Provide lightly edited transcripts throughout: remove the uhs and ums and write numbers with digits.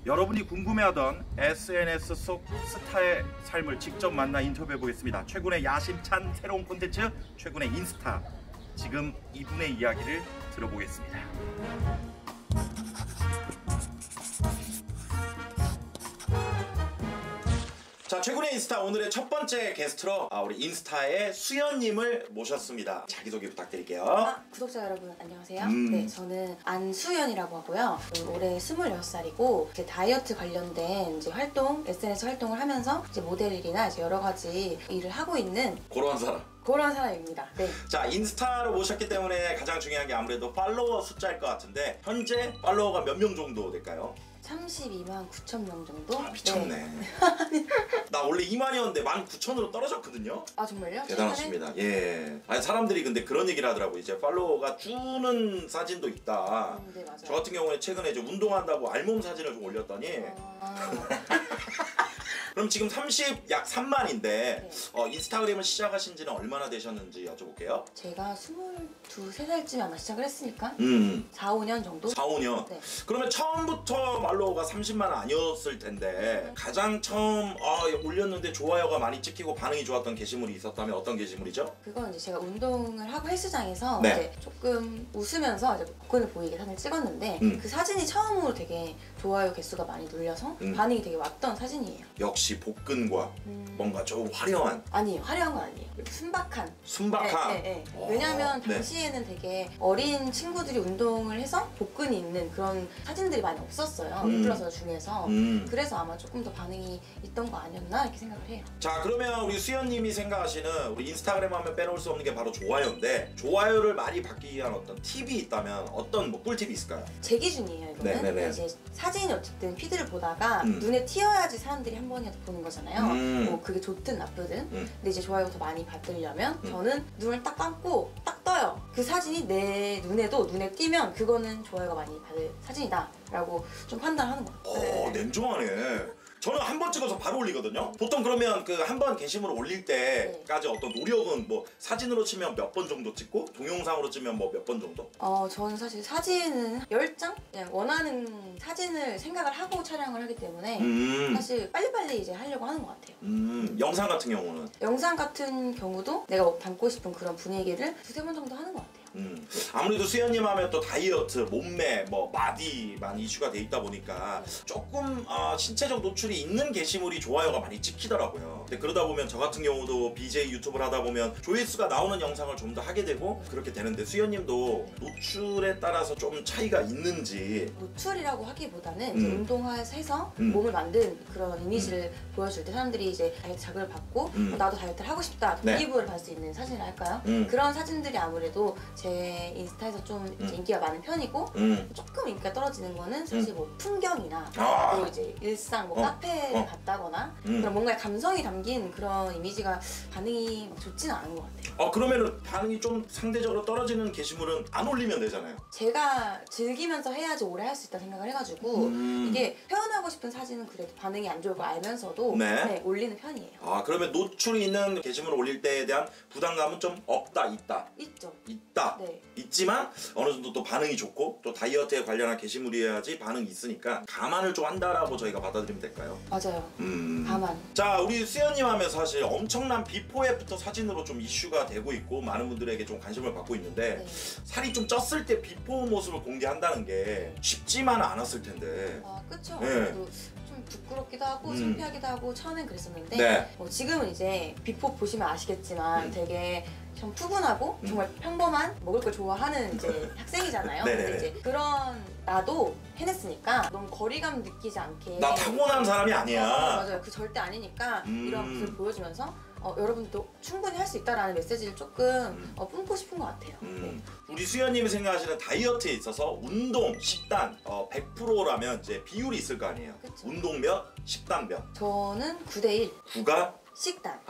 여러분이 궁금해하던 SNS 속 스타의 삶을 직접 만나 인터뷰해 보겠습니다. 최근의 야심찬 새로운 콘텐츠, 최근의 인스타. 지금 이분의 이야기를 들어보겠습니다. 자, 최근의 인스타 오늘의 첫 번째 게스트로 우리 인스타의 수연님을 모셨습니다. 자기소개 부탁드릴게요. 구독자 여러분 안녕하세요. 네, 저는 안수연이라고 하고요. 올해 26살이고 이제 다이어트 관련된 이제 SNS 활동을 하면서 이제 모델일이나 이제 여러 가지 일을 하고 있는 그런 사람입니다. 네. 자, 인스타로 모셨기 때문에 가장 중요한 게 아무래도 팔로워 숫자일 것 같은데 현재 팔로워가 몇 명 정도 될까요? 32만 9천 명 정도? 미쳤네. 네. 나 원래 2만이었는데 19,000으로 떨어졌거든요. 아 정말요? 대단하십니다. 예. 아니 사람들이 근데 그런 얘기를 하더라고요. 이제 팔로워가 주는 사진도 있다. 네, 맞아요. 저 같은 경우에 최근에 이제 운동한다고 알몸 사진을 좀 올렸더니 그럼 지금 약 3만인데 네. 인스타그램을 시작하신 지는 얼마나 되셨는지 여쭤볼게요. 제가 22, 3살쯤에 아마 시작을 했으니까 4, 5년 정도? 4, 5년? 네. 그러면 처음부터 팔로워가 30만 아니었을 텐데 가장 처음 올렸는데 좋아요가 많이 찍히고 반응이 좋았던 게시물이 있었다면 어떤 게시물이죠? 그건 이제 제가 운동을 하고 헬스장에서 네. 이제 조금 웃으면서 이제 복근을 보이게 사진을 찍었는데 그 사진이 처음으로 되게 좋아요 개수가 많이 눌려서 반응이 되게 왔던 사진이에요. 역시 복근과 뭔가 좀 화려한. 아니에요. 화려한 건 아니에요. 순박한. 순박한? 네. 왜냐하면 네. 당시에는 되게 어린 친구들이 운동을 해서 복근이 있는 그런 사진들이 많이 없었어요. 인플루언서 중에서. 그래서 아마 조금 더 반응이 있던 거 아니었나 이렇게 생각을 해요. 자, 그러면 우리 수연님이 생각하시는 우리 인스타그램 하면 빼놓을 수 없는 게 바로 좋아요인데 좋아요를 많이 받기 위한 어떤 팁이 있다면 어떤 꿀팁이 있을까요? 제 기준이에요 이거는. 네네네. 이제 사진이 어쨌든 피드를 보다가 눈에 띄어야지 사람들이 한 번이라도 보는 거잖아요. 뭐 그게 좋든 나쁘든. 근데 이제 좋아요가 더 많이 받으려면 저는 눈을 딱 감고 딱 떠요. 그 사진이 내 눈에 띄면 그거는 좋아요가 많이 받을 사진이다 라고 좀 판단하는 것 같아요. 냉정하네. 저는 한 번 찍어서 바로 올리거든요. 보통 그러면 그 한 번 게시물을 올릴 때까지 어떤 노력은 뭐 사진으로 치면 몇 번 정도 찍고 동영상으로 치면 뭐 몇 번 정도? 저는 사실 사진은 10장? 그냥 원하는 사진을 생각을 하고 촬영을 하기 때문에 사실 빨리빨리 이제 하려고 하는 것 같아요. 영상 같은 경우는? 영상 같은 경우도 내가 담고 싶은 그런 분위기를 2, 3번 정도 하는 것 같아요. 아무래도 수연님 하면 또 다이어트, 몸매, 뭐 마디 많이 이슈가 돼 있다 보니까 조금 신체적 노출이 있는 게시물이 좋아요가 많이 찍히더라고요. 근데 그러다 보면 저 같은 경우도 BJ 유튜브를 하다 보면 조회수가 나오는 영상을 좀 더 하게 되고 그렇게 되는데 수연님도 노출에 따라서 좀 차이가 있는지. 노출이라고 하기보다는 이제 운동해서 몸을 만든 그런 이미지를 보여줄 때 사람들이 이제 다이어트 자극을 받고 나도 다이어트를 하고 싶다 동기부여를 받을 수 있는 사진을 할까요? 그런 사진들이 아무래도 제 인스타에서 좀 이제 인기가 많은 편이고 조금 인기가 떨어지는 거는 사실 뭐 풍경이나 그리고 이제 일상 뭐 카페를 갔다거나 그런 뭔가 감성이 담긴 그런 이미지가 반응이 좋지는 않은 것 같아요. 그러면은 반응이 좀 상대적으로 떨어지는 게시물은 안 올리면 되잖아요. 제가 즐기면서 해야지 오래 할 수 있다 생각을 해가지고 이게 표현하고 싶은 사진은 그래도 반응이 안 좋을 거 알면서도 네, 올리는 편이에요. 그러면 노출이 있는 게시물을 올릴 때에 대한 부담감은 좀 없다, 있다? 있죠. 있다. 네. 있지만 어느 정도 또 반응이 좋고 또 다이어트에 관련한 게시물이어야지 반응이 있으니까 감안을 좀 한다라고 저희가 받아들이면 될까요? 맞아요. 감안. 자, 우리 수연님 하면 사실 엄청난 비포 애프터 사진으로 좀 이슈가 되고 있고 많은 분들에게 좀 관심을 받고 있는데 살이 좀 쪘을 때 비포 모습을 공개한다는 게 쉽지만 않았을 텐데. 그쵸. 네. 좀 부끄럽기도 하고 창피하기도 하고 처음엔 그랬었는데 지금은 이제 비포 보시면 아시겠지만 되게 좀 푸근하고 정말 평범한 먹을 걸 좋아하는 이제 학생이잖아요. 근데 이제 그런 나도 해냈으니까 너무 거리감 느끼지 않게 나 타고난 사람이 아니야. 맞아요. 그 절대 아니니까 이런 모습을 보여주면서 여러분도 충분히 할 수 있다라는 메시지를 조금 뿜고 싶은 것 같아요. 우리 수연님이 생각하시는 다이어트에 있어서 운동, 식단 100%라면 이제 비율이 있을 거 아니에요. 그쵸. 운동 몇, 식단 몇? 저는 9대1 9가? 식단.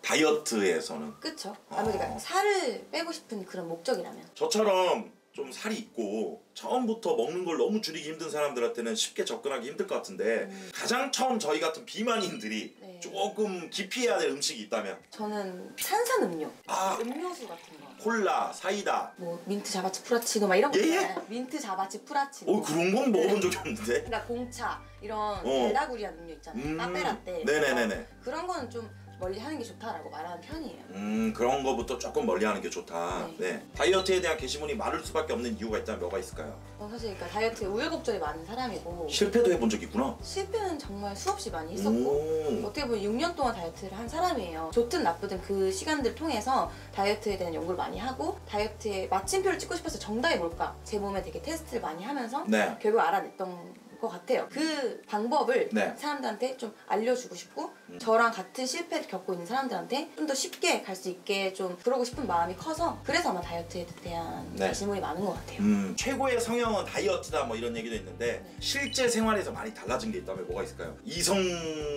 다이어트에서는? 그쵸. 아무래도 살을 빼고 싶은 그런 목적이라면. 저처럼 좀 살이 있고 처음부터 먹는 걸 너무 줄이기 힘든 사람들한테는 쉽게 접근하기 힘들 것 같은데 가장 처음 저희 같은 비만인들이 네. 조금 기피해야 될 음식이 있다면 저는 탄산음료, 아 음료수 같은 거. 콜라, 사이다 뭐 민트 자바치 프라치노 막 이런 거 예? 있잖아요. 민트 자바치 프라치노. 그런 건 먹어본 적이 없는데 그러니까 공차 이런 달다구리한 음료 있잖아요. 카페라떼. 네네네네. 그런 거는 좀 멀리 하는 게 좋다라고 말하는 편이에요. 그런 거부터 조금 멀리 하는 게 좋다. 네. 다이어트에 대한 게시물이 많을 수밖에 없는 이유가 있다면 뭐가 있을까요? 사실 그러니까 다이어트에 우여곡절이 많은 사람이고 실패도 해본 적 있구나. 실패는 정말 수없이 많이 했었고 어떻게 보면 6년 동안 다이어트를 한 사람이에요. 좋든 나쁘든 그 시간들을 통해서 다이어트에 대한 연구를 많이 하고 다이어트에 마침표를 찍고 싶어서 정답이 뭘까? 제 몸에 되게 테스트를 많이 하면서 네. 결국 알아냈던 것 같아요. 그 방법을 네. 사람들한테 좀 알려주고 싶고 저랑 같은 실패를 겪고 있는 사람들한테 좀 더 쉽게 갈 수 있게 좀 그러고 싶은 마음이 커서 그래서 아마 다이어트에 대한 네. 질문이 많은 것 같아요. 최고의 성형은 다이어트다 뭐 이런 얘기도 있는데 실제 생활에서 많이 달라진 게 있다면 뭐가 있을까요? 이성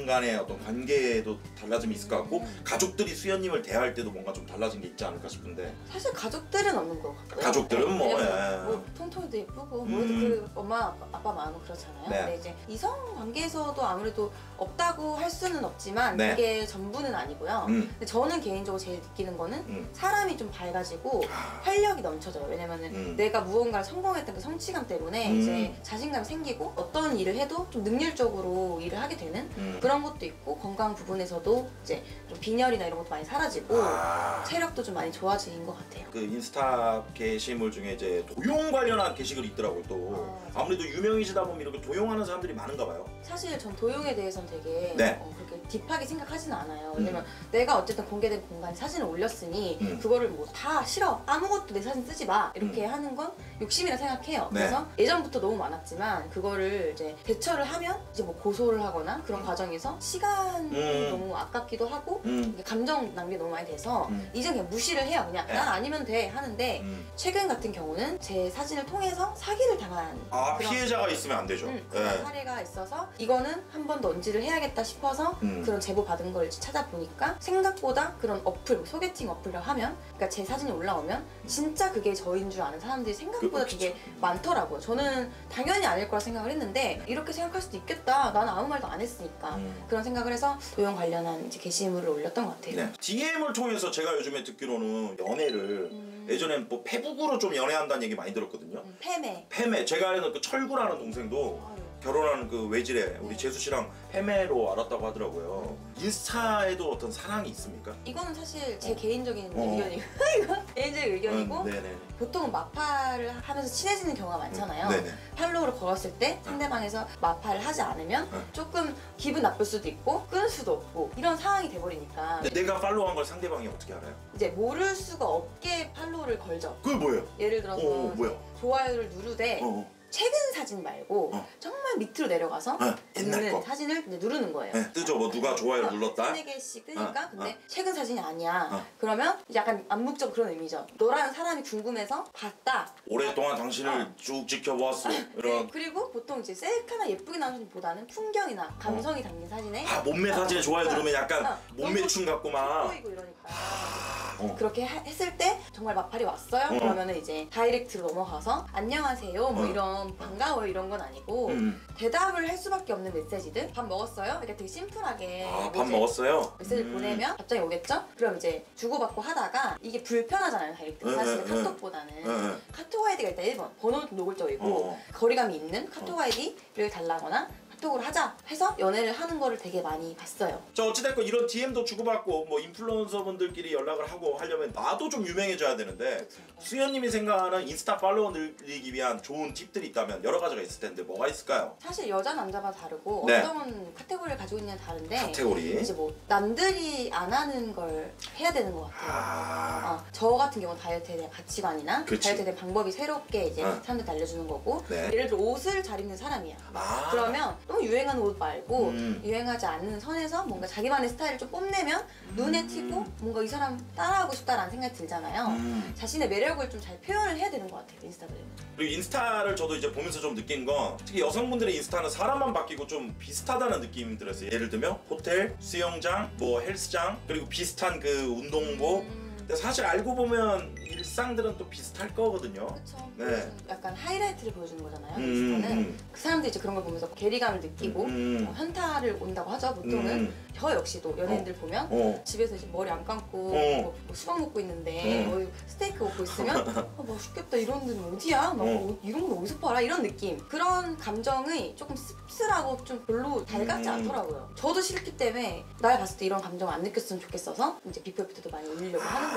간의 어떤 관계에도 달라짐이 있을 것 같고 가족들이 수연님을 대할 때도 뭔가 좀 달라진 게 있지 않을까 싶은데 사실 가족들은 없는 것 같고요. 가족들은 뭐, 예. 뭐 통통이도 예쁘고 뭐래도 그 엄마 아빠 마음은 그렇잖아요. 네. 근데 이제 이성 관계에서도 아무래도 없다고 할 수는 없지만 네. 그게 전부는 아니고요. 근데 저는 개인적으로 제일 느끼는 거는 사람이 좀 밝아지고 활력이 넘쳐져요. 왜냐면은 내가 무언가를 성공했던 그 성취감 때문에 이제 자신감이 생기고 어떤 일을 해도 좀 능률적으로 일을 하게 되는 그런 것도 있고 건강 부분에서도 이제 좀 빈혈이나 이런 것도 많이 사라지고 체력도 좀 많이 좋아지는 것 같아요. 그 인스타 게시물 중에 이제 도용 관련한 게시글이 있더라고요. 또 아무래도 유명해지다 보면 이렇게 도용하는 사람들이 많은가 봐요. 사실 전 도용에 대해서는 되게 네. 그렇게 딥하게 생각하지는 않아요. 왜냐면 내가 어쨌든 공개된 공간에 사진을 올렸으니 그거를 뭐 다 싫어 아무것도 내 사진 쓰지 마 이렇게 하는 건 욕심이라 생각해요. 네. 그래서 예전부터 너무 많았지만 그거를 이제 대처를 하면 이제 뭐 고소를 하거나 그런 과정에서 시간이 너무 아깝기도 하고 이게 감정 낭비 너무 많이 돼서 이제 그냥 무시를 해요. 그냥 난 아니면 돼 하는데 최근 같은 경우는 제 사진을 통해서 사기를 당한 그런 피해자가 있으면 안 되죠. 그런 사례가 있어서 이거는 한 번 더 언지를 해야겠다 싶어서 그런 제보 받은 걸 찾아보니까 생각보다 그런 어플, 소개팅 어플을 하면 그러니까 제 사진이 올라오면 진짜 그게 저인 줄 아는 사람들이 생각보다 되게 많더라고요. 저는 당연히 아닐 거라 생각을 했는데 이렇게 생각할 수도 있겠다. 나는 아무 말도 안 했으니까 그런 생각을 해서 도용 관련한 이제 게시물을 올렸던 것 같아요. 네. DM을 통해서 제가 요즘에 듣기로는 연애를 예전엔 뭐 페북으로 좀 연애한다는 얘기 많이 들었거든요. 페메. 제가 아는 그 철구라는 동생도 결혼하는 그 외질에 우리 재수 씨랑 페메로 알았다고 하더라고요. 인스타에도 어떤 사랑이 있습니까? 이거는 사실 제 개인적인 의견이고 개인적인 의견이고 보통은 마팔을 하면서 친해지는 경우가 많잖아요. 팔로우를 걸었을 때 상대방에서 마팔을 하지 않으면 조금 기분 나쁠 수도 있고 끊을 수도 없고 이런 상황이 돼버리니까 내가 팔로우한 걸 상대방이 어떻게 알아요? 이제 모를 수가 없게 팔로우를 걸죠. 그게 뭐예요? 예를 들어서 좋아요를 누르되 최근 사진 말고 정말 밑으로 내려가서 있는 사진을 이제 누르는 거예요. 뜨죠. 뭐 누가 좋아요를 눌렀다? 3-4개씩 뜨니까 근데 최근 사진이 아니야. 그러면 약간 암묵적 그런 의미죠. 너라는 사람이 궁금해서 봤다. 오랫동안 당신을 쭉 지켜보았어. 이런. 그리고 보통 이제 셀카나 예쁘게 나오는 사진보다는 풍경이나 감성이 담긴 사진에 몸매 사진에 좋아요 누르면 약간 몸매춤 같고 막 보이고 이러니까 그렇게 했을 때 정말 마팔이 왔어요? 그러면은 이제 다이렉트로 넘어가서 안녕하세요 뭐 이런 반가워요 이런 건 아니고 대답을 할 수밖에 없는 메시지들 밥 먹었어요? 이렇게 되게 심플하게 밥 먹었어요? 메시지를 보내면 답장이 오겠죠? 그럼 이제 주고받고 하다가 이게 불편하잖아요 다이렉트 사실 카톡보다는 카톡 아이디가 일단 1번 번호는 노골적이고 거리감이 있는 카톡 아이디를 달라거나 카톡으로 하자 해서 연애를 하는 거를 되게 많이 봤어요. 자 어찌됐건 이런 DM도 주고받고 뭐 인플루언서분들끼리 연락을 하고 하려면 나도 좀 유명해져야 되는데 수연님이 생각하는 인스타 팔로워 늘리기 위한 좋은 팁들이 있다면 여러 가지가 있을 텐데 뭐가 있을까요? 사실 여자 남자마다 다르고 어떤 카테고리를 가지고 있느냐 다른데 카테고리? 이제 뭐 남들이 안 하는 걸 해야 되는 것 같아요. 저 같은 경우는 다이어트에 대한 가치관이나 다이어트에 대한 방법이 새롭게 이제 사람들한테 알려주는 거고 예를 들어 옷을 잘 입는 사람이야. 그러면 너무 유행하는 옷 말고 유행하지 않는 선에서 뭔가 자기만의 스타일을 좀 뽐내면 눈에 띄고 뭔가 이 사람 따라하고 싶다라는 생각이 들잖아요. 자신의 매력을 좀 잘 표현을 해야 되는 것 같아요 인스타그램은. 그리고 인스타를 저도 이제 보면서 좀 느낀 건 특히 여성분들의 인스타는 사람만 바뀌고 좀 비슷하다는 느낌이 들었어요. 예를 들면 호텔, 수영장, 뭐 헬스장 그리고 비슷한 그 운동복 근데 사실 알고 보면 일상들은 또 비슷할 거거든요. 그렇죠. 네. 약간 하이라이트를 보여주는 거잖아요. 인스타는 그 사람들이 이제 그런 걸 보면서 괴리감을 느끼고 현타를 온다고 하죠. 보통은 저 역시도 연예인들 보면 집에서 이제 머리 안 감고 뭐 수박 먹고 있는데 스테이크 먹고 있으면 맛있겠다 이런 데는 어디야? 막 이런 걸 어디서 팔아? 이런 느낌. 그런 감정이 조금 씁쓸하고 좀 별로 달갑지 않더라고요. 저도 싫기 때문에 날 봤을 때 이런 감정 안 느꼈으면 좋겠어서 이제 비포 애프터도 많이 올리려고 하는 거고.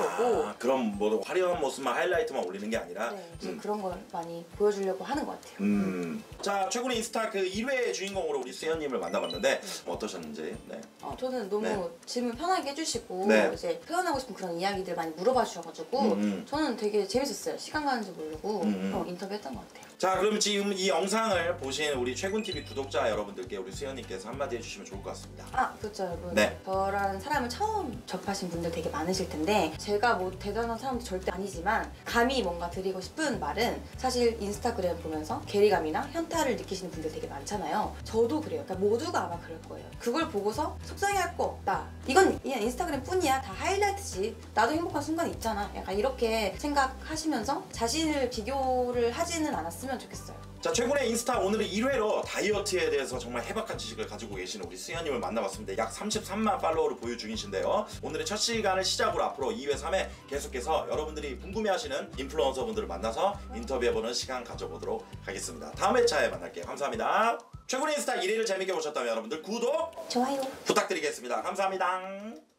그럼 뭐 화려한 모습만 하이라이트만 올리는 게 아니라 네, 그런 걸 많이 보여주려고 하는 것 같아요. 자, 최근에 인스타 그 1회 주인공으로 우리 수연님을 만나봤는데 어떠셨는지. 네. 저는 너무 질문 편하게 해주시고 이제 표현하고 싶은 그런 이야기들 많이 물어봐 주셔가지고 저는 되게 재밌었어요. 시간 가는 줄 모르고 인터뷰했던 것 같아요. 자, 그럼 지금 이 영상을 보신 우리 최군TV 구독자 여러분들께 우리 수연님께서 한마디 해주시면 좋을 것 같습니다. 그렇죠 여러분. 네. 저라는 사람을 처음 접하신 분들 되게 많으실 텐데 제가 뭐 대단한 사람도 절대 아니지만 감히 뭔가 드리고 싶은 말은 사실 인스타그램 보면서 괴리감이나 현타를 느끼시는 분들 되게 많잖아요. 저도 그래요. 그러니까 모두가 아마 그럴 거예요. 그걸 보고서 속상해할 거 없다. 이건 그냥 인스타그램 뿐이야. 다 하이라이트지. 나도 행복한 순간이 있잖아. 약간 이렇게 생각하시면서 자신을 비교를 하지는 않았으면 좋겠어요. 자, 최근에 인스타 오늘은 1회로 다이어트에 대해서 정말 해박한 지식을 가지고 계시는 우리 수연님을 만나봤습니다. 약 33만 팔로워를 보유 중이신데요. 오늘의 첫 시간을 시작으로 앞으로 2회, 3회 계속해서 여러분들이 궁금해하시는 인플루언서분들을 만나서 인터뷰해보는 시간 가져보도록 하겠습니다. 다음 회차에 만날게요. 감사합니다. 최근에 인스타 1회를 재밌게 보셨다면 여러분들 구독, 좋아요 부탁드리겠습니다. 감사합니다.